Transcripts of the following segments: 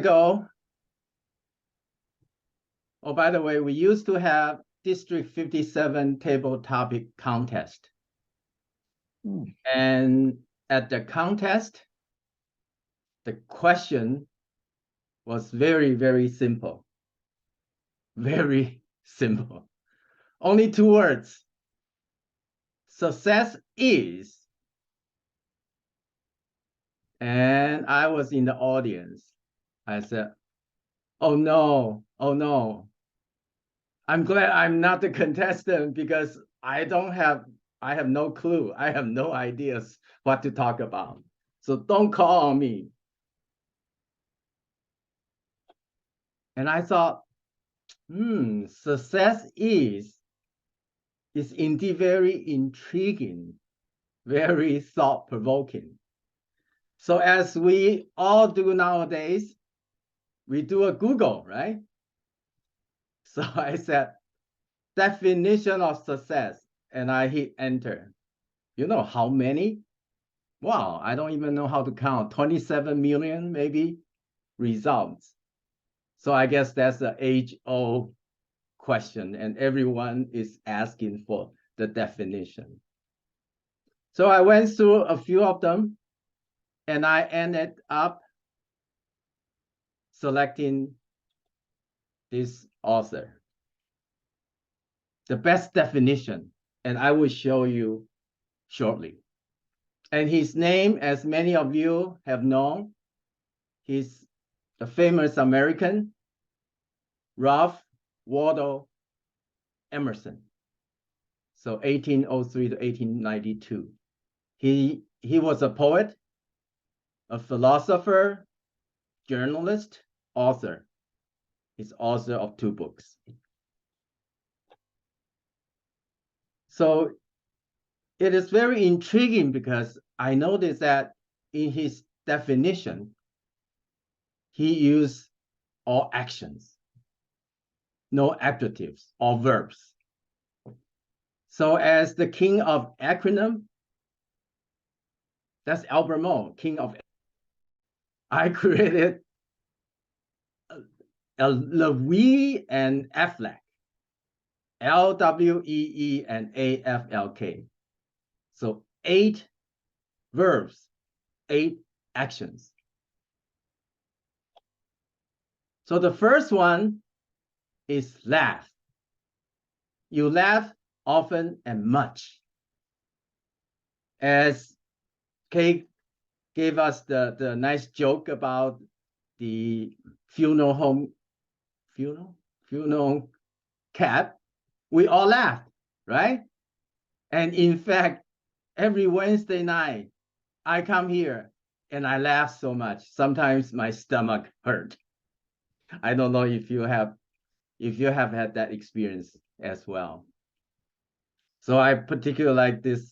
ago, oh, by the way, we used to have District 57 table topic contest. And at the contest, the question was very, very simple. Very simple. Only 2 words. Success is. And I was in the audience. I said, oh no, oh no. I'm glad I'm not the contestant because I have no clue. I have no ideas what to talk about. So don't call on me. And I thought, success is indeed very intriguing, very thought-provoking. So as we all do nowadays, we do a Google, right? So I said, definition of success, and I hit enter. You know how many? Wow, I don't even know how to count. 27 million maybe results. So I guess that's an age-old question, and everyone is asking for the definition. So I went through a few of them, and I ended up selecting this author. The best definition, and I will show you shortly. And his name, as many of you have known, he's a famous American, Ralph Waldo Emerson. So 1803 to 1892. He was a poet, a philosopher, journalist, author. He's author of 2 books. So it is very intriguing because I noticed that in his definition, he used all actions, no adjectives or verbs. So as the king of acronym, that's Albert Moore, king of. I created LWEE and AFLK, LWEE and AFLK. So 8 verbs, 8 actions. So the first one is laugh. You laugh often and much. As Kate gave us the nice joke about the funeral cat, we all laughed, right? And in fact, every Wednesday night, I come here and I laugh so much. Sometimes my stomach hurt. I don't know if you have had that experience as well. So I particularly like this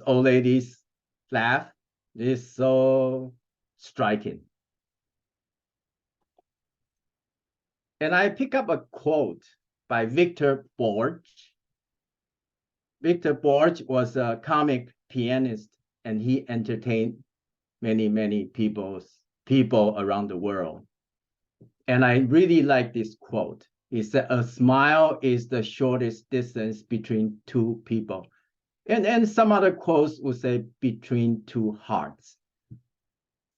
old lady's laugh. It is so striking. And I pick up a quote by Victor Borge. Victor Borge was a comic pianist, and he entertained many, many people around the world. And I really like this quote. He said, a smile is the shortest distance between 2 people. And some other quotes would say between 2 hearts.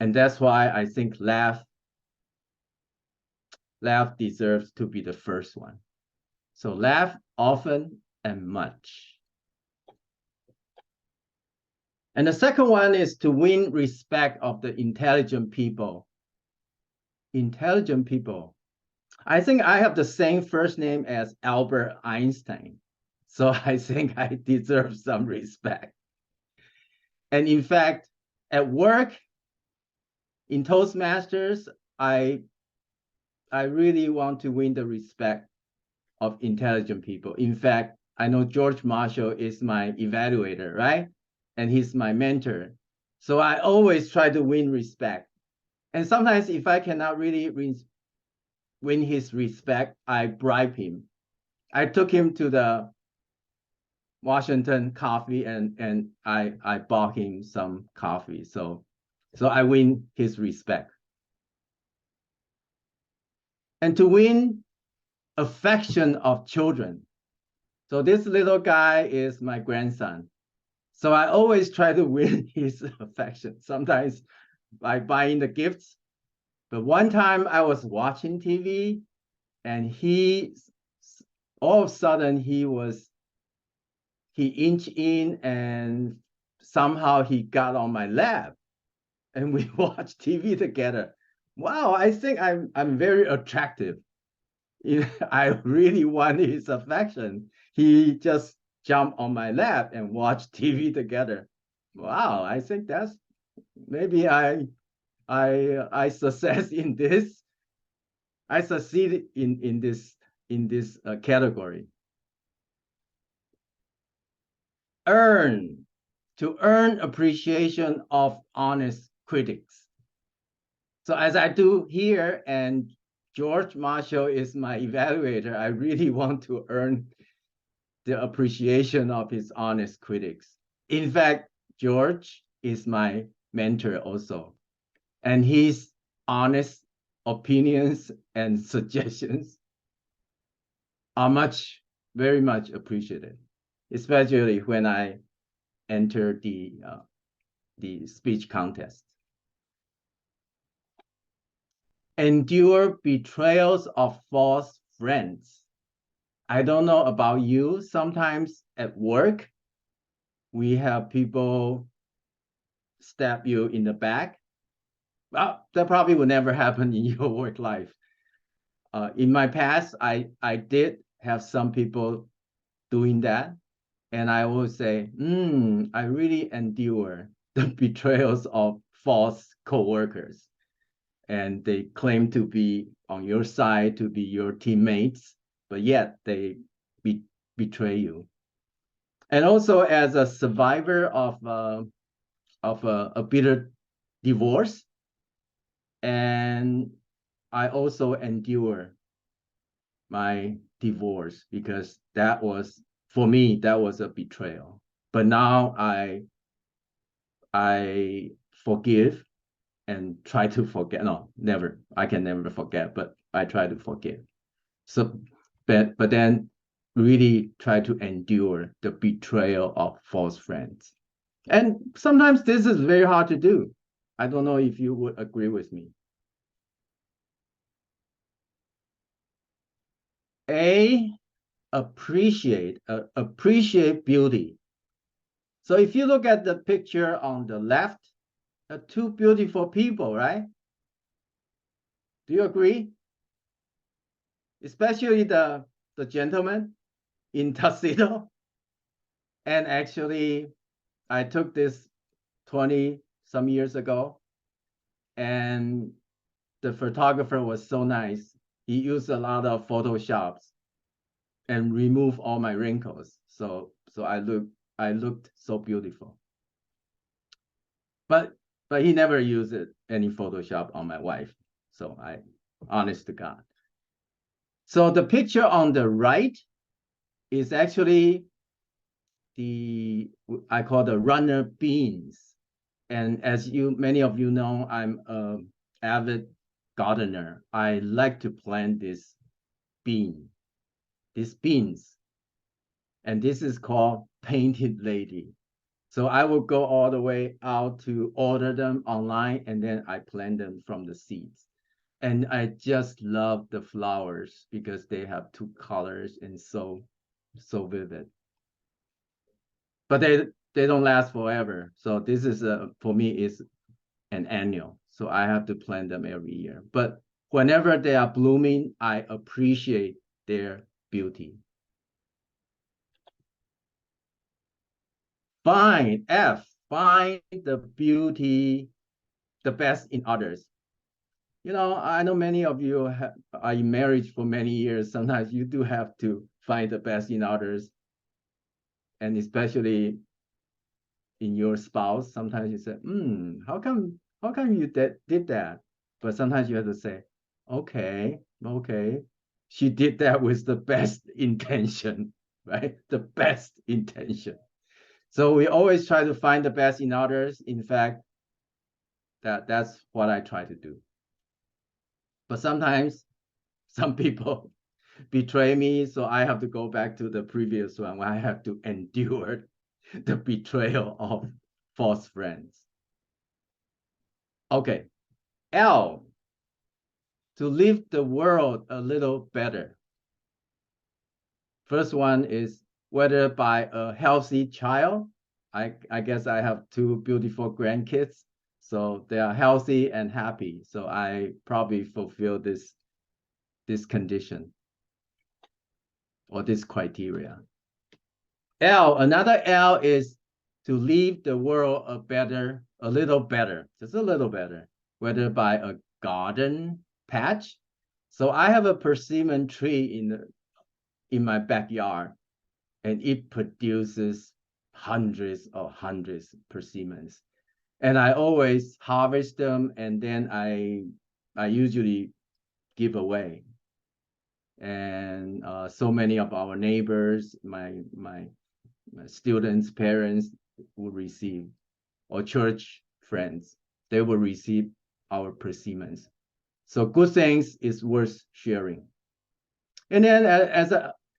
And that's why I think laugh deserves to be the first one. So laugh often and much. And the second one is to win respect of the intelligent people. Intelligent people. I think I have the same first name as Albert Einstein. So I think I deserve some respect. And in fact, at work, in Toastmasters, I really want to win the respect of intelligent people. In fact, I know George Marshall is my evaluator, right? And he's my mentor. So I always try to win respect. And sometimes if I cannot really win his respect, I bribe him. I took him to the Washington coffee and I bought him some coffee. So I win his respect. and to win affection of children. So this little guy is my grandson. So I always try to win his affection, sometimes by buying the gifts. But one time I was watching TV and all of a sudden he inched in and somehow he got on my lap and we watched TV together. Wow, I think I'm very attractive. I really want his affection. He just jumped on my lap and watched TV together. Wow, I think that's maybe I success in this. I succeeded in this category. To earn appreciation of honest critics. So as I do here, and George Marshall is my evaluator, I really want to earn the appreciation of his honest critics. In fact, George is my mentor also, and his honest opinions and suggestions are very much appreciated, especially when I enter the speech contest. Endure betrayals of false friends. I don't know about you. Sometimes at work, we have people stab you in the back. Well, that probably will never happen in your work life. In my past, I did have some people doing that. And I will say, I really endure the betrayals of false coworkers. And they claim to be on your side, to be your teammates, but yet they betray you. And also as a survivor of a bitter divorce, and I also endure my divorce because for me, that was a betrayal. But now I forgive and try to forget. No, never. I can never forget, but I try to forgive. So, but then really try to endure the betrayal of false friends. And sometimes this is very hard to do. I don't know if you would agree with me. Appreciate beauty. So if you look at the picture on the left, two beautiful people, right? Do you agree? Especially the gentleman in tuxedo. And actually, I took this 20 some years ago, and the photographer was so nice. He used a lot of Photoshops and removed all my wrinkles. So I looked so beautiful. But he never used any Photoshop on my wife. So honest to God. So the picture on the right is actually I call the runner beans. And as many of you know, I'm an avid gardener. I like to plant these beans. And this is called Painted Lady. So I will go all the way out to order them online, and then I plant them from the seeds. And I just love the flowers because they have two colors and so vivid. But they don't last forever. So this is for me is an annual. So I have to plant them every year. But whenever they are blooming, I appreciate their beauty. Find the beauty, the best in others. You know, I know many of you are in marriage for many years. Sometimes you do have to find the best in others. And especially in your spouse, sometimes you say, how come you did that? But sometimes you have to say, okay, she did that with the best intention, right? The best intention. So we always try to find the best in others. In fact, that's what I try to do. But sometimes Some people betray me, so I have to go back to the previous one where I have to endure the betrayal of false friends. Okay, L, to leave the world a little better. First one is whether by a healthy child. I guess I have two beautiful grandkids, so they are healthy and happy. So I probably fulfill this condition or this criteria. L, another L is to leave the world a little better, just a little better, whether by a garden patch. So I have a persimmon tree in my backyard, and it produces hundreds persimmons. And I always harvest them, and then I usually give away. And so many of our neighbors, my students' parents will receive, or church friends, they will receive our persimmons. So good things is worth sharing. And then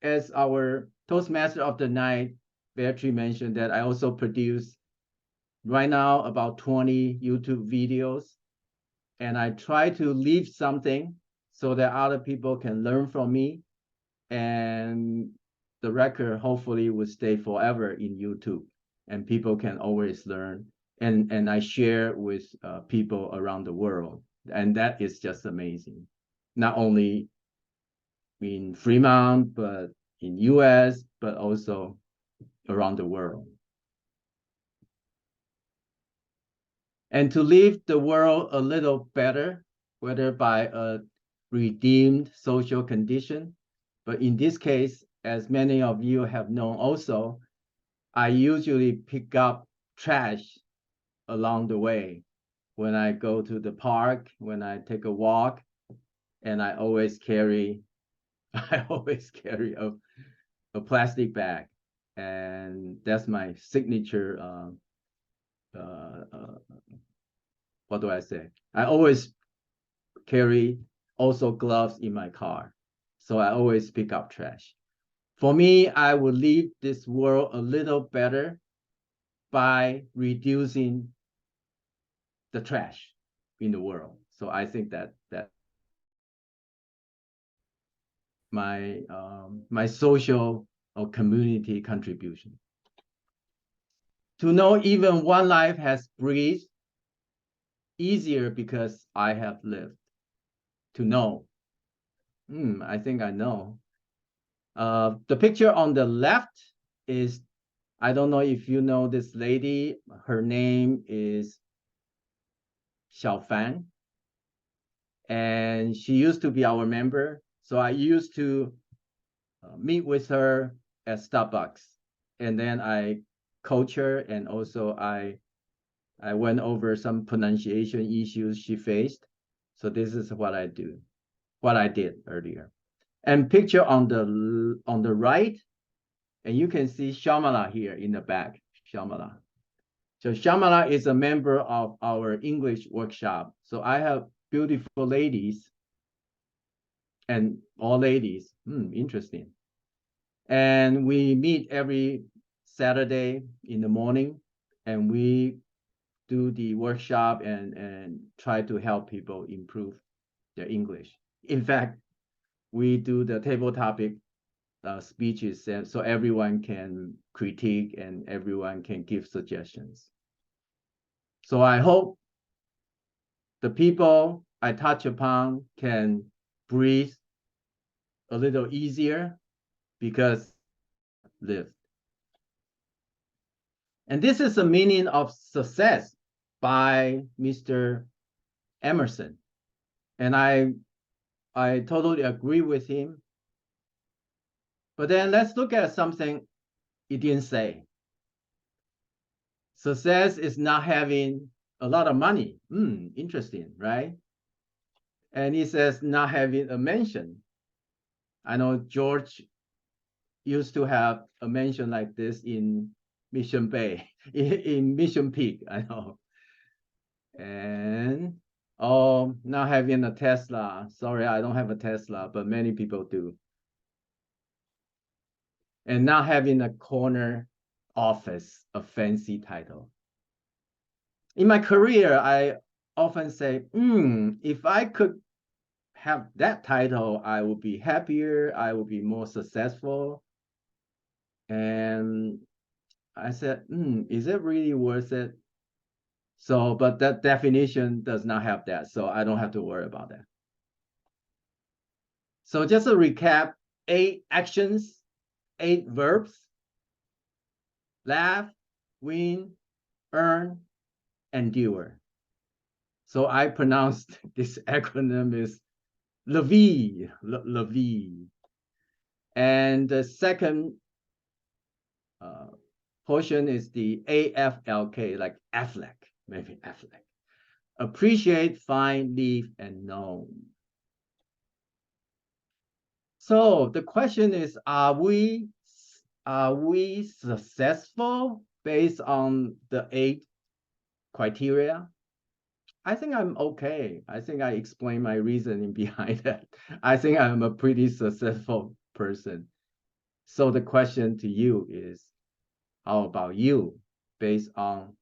as our Toastmaster of the night, Beatrice mentioned that I also produce right now about 20 YouTube videos, and I try to leave something so that other people can learn from me, and the record hopefully will stay forever in YouTube, and people can always learn. And I share with people around the world, and that is just amazing. Not only in Fremont, but in US, but also around the world. And to leave the world a little better, whether by a redeemed social condition, but in this case, as many of you have known also, I usually pick up trash along the way when I go to the park, when I take a walk, and I always carry a plastic bag, and that's my signature. What do I say? I always carry also gloves in my car, so I always pick up trash. For me, I would leave this world a little better by reducing the trash in the world. So I think that my social or community contribution. To know even one life has breathed easier because I have lived. To know. I think I know. The picture on the left is, I don't know if you know this lady. Her name is Xiao Fan. And she used to be our member. So I used to meet with her at Starbucks. And then I coach her, and also I went over some pronunciation issues she faced. So this is what I did earlier. And picture on the right, and you can see Shamala here in the back, Shamala. So Shamala is a member of our English workshop. So I have beautiful ladies, and all ladies. Interesting. And we meet every Saturday in the morning, and we do the workshop and try to help people improve their English. In fact, we do the table topic speeches, so everyone can critique and everyone can give suggestions. So I hope the people I touch upon can breathe a little easier because lived. And this is the meaning of success by Mr. Emerson. And I totally agree with him. But then let's look at something he didn't say. Success is not having a lot of money. Interesting, right? And he says not having a mansion. I know George used to have a mansion like this in Mission Bay, in Mission Peak, I know. And Oh, not having a Tesla. Sorry, I don't have a Tesla, but many people do. And not having a corner office, a fancy title. In my career, I often say, if I could have that title, I would be happier, I would be more successful. And I said, is it really worth it? So, but that definition does not have that, so I don't have to worry about that. So just a recap, 8 actions, 8 verbs: laugh, win, earn, endure. So I pronounced this acronym is LWEE, LWEE. And the second portion is the AFLK, like AFLK, maybe AFLK. Appreciate, find, leave, and know. So the question is, are we successful based on the 8 criteria? I think I'm okay. I think I explained my reasoning behind that. I think I'm a pretty successful person. So the question to you is, how about you based on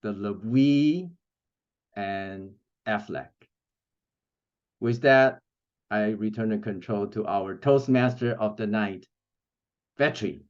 the LWEE and AFLK? With that, I return the control to our Toastmaster of the night, Vetri.